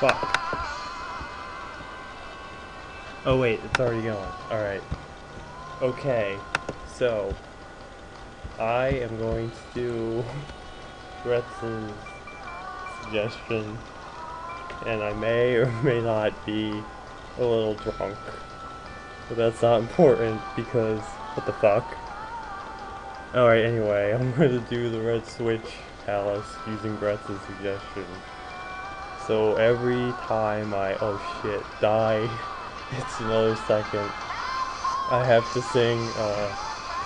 Fuck. Oh wait, it's already going. Alright. Okay. So, I am going to do Brett's suggestion, and I may or may not be a little drunk. But that's not important because, what the fuck? Alright, anyway, I'm going to do the Red Switch Palace using Brett's suggestion. So every time I, oh shit, die, it's another second. I have to sing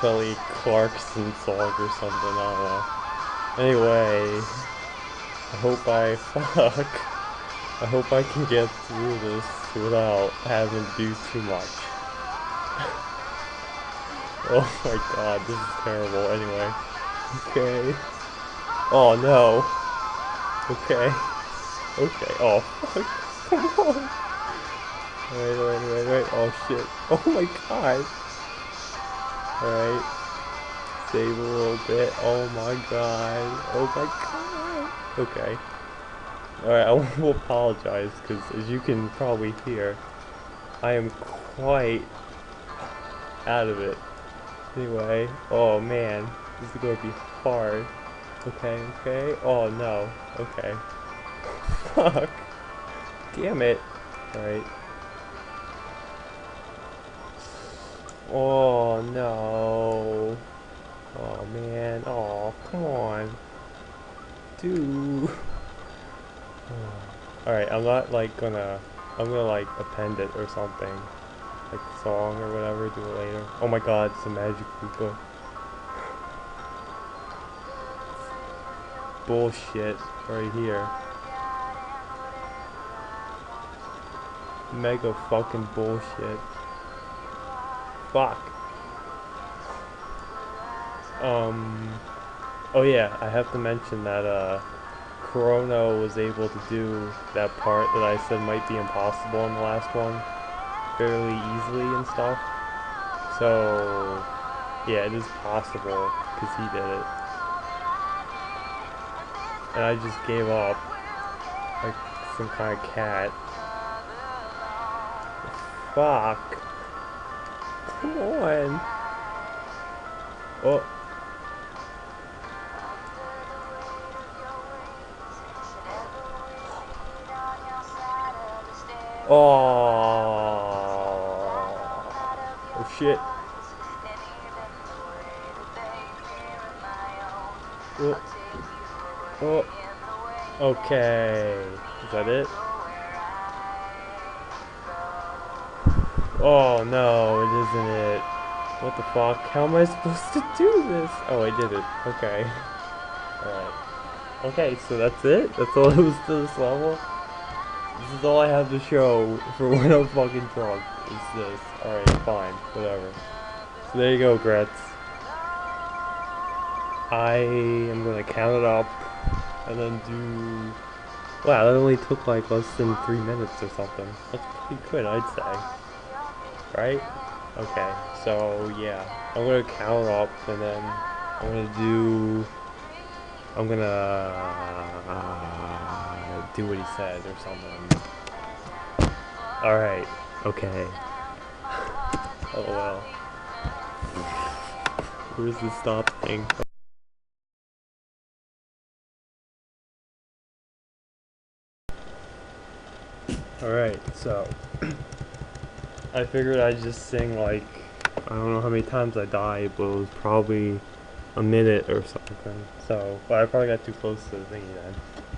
Kelly Clarkson song or something, I don't know. Anyway, I hope I fuck. I hope I can get through this without having to do too much. Oh my god, this is terrible. Anyway. Okay. Oh no. Okay. Okay. Oh fuck. Come on. Wait. Oh shit. Oh my god. Alright. Save a little bit. Oh my god. Oh my god. Okay. Alright, I will apologize because as you can probably hear, I am quite out of it. Anyway. Oh man. This is going to be hard. Okay. Oh no. Okay. Fuck. Damn it. Alright. Oh no. Oh man. Oh, come on. Dude. Alright, I'm not like gonna. I'm gonna like append it or something. Like the song or whatever, do it later. Oh my god, it's a magic Koopa. Bullshit right here. Mega fucking bullshit. Fuck. Oh yeah, I have to mention that, Chrono was able to do that part that I said might be impossible in the last one fairly easily and stuff. So, yeah, it is possible because he did it. And I just gave up like some kind of cat. Fuck. Come on. Oh. Oh shit. Oh. Oh. Okay. Is that it? Oh no, it isn't it. What the fuck? How am I supposed to do this? Oh, I did it. Okay. Alright. Okay, so that's it? That's all there was to this level? This is all I have to show for when I'm fucking drunk. Is this. Alright, fine. Whatever. So there you go, Gretz. I am gonna count it up and then do. Wow, that only took like less than 3 minutes or something. That's pretty good, I'd say. Right? Okay, so yeah. I'm gonna count it up and then I'm gonna do what he said or something. Alright, okay. Oh well. Where's the stop thing? Alright, so I figured I'd just sing like, I don't know how many times I died, but it was probably a minute or something. So, but I probably got too close to the thingy then.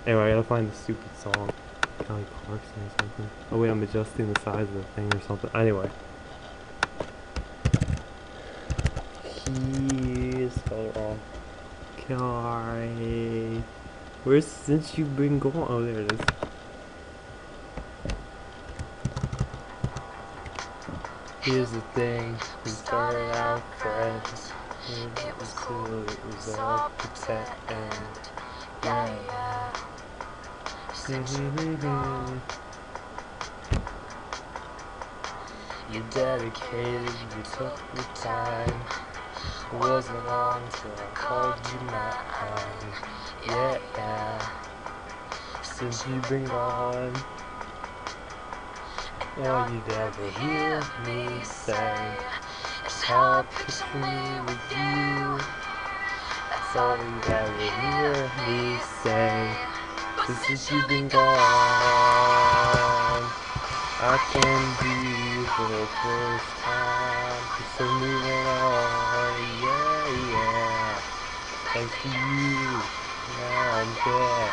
Anyway, I gotta find the stupid song. Kelly Clarkson or something. Oh wait, I'm adjusting the size of the thing or something. Anyway. He is spelled wrong. Kelly. Where's, since you've been going? Oh, there it is. Here's the thing, we started out friends. It was cool, it was all pretend. Yeah. You dedicated, you took your time. It wasn't long till I called you mine. Yeah. since you've been gone. All you'd ever hear me say is how I picture me with you. That's all you'd ever hear me say. Since you've been gone, I can breathe for the first time. So moving on, yeah, yeah. Thanks to you, now I'm dead.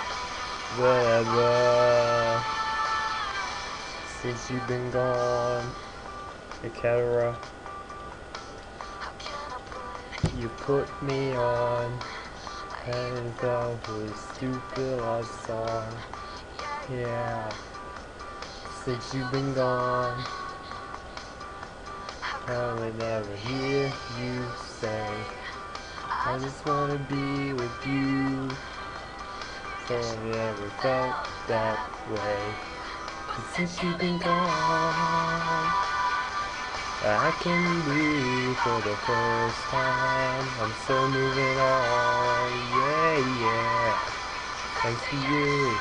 Whatever. Since you've been gone, etc. You put me on, and that was stupid love song. Yeah. Since you've been gone, I would never hear you say, I just wanna be with you. So I never felt that way. But since you've been gone, I can breathe for the first time. I'm still moving on, yeah, yeah. Thanks to you,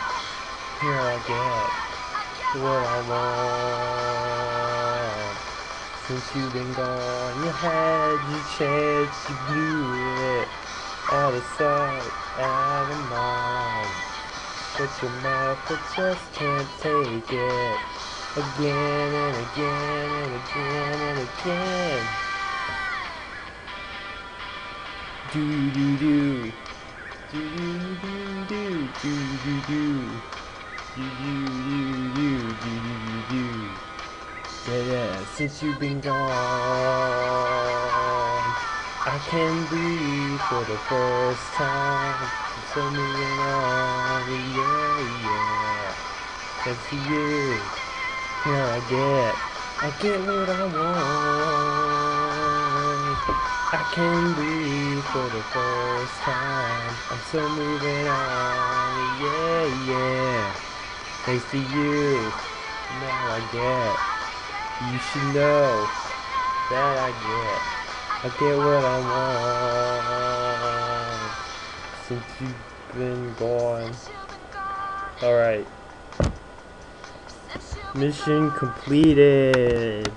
here I get what I want. Since you've been gone, you had your chance, you blew it. Out of sight, out of mind. But your mouth, it just can't take it. Again and again and again and again. Do do do. Do do do do do do do. Do do do do do do. Yeah, yeah, since you've been gone, I can breathe for the first time. So moving on, yeah, yeah. Thanks to you, now I get what I want. I can breathe for the first time. I'm still moving on, yeah, yeah. Thanks to you, now I get. You should know that I get what I want. Since you've been gone. Alright. Mission completed.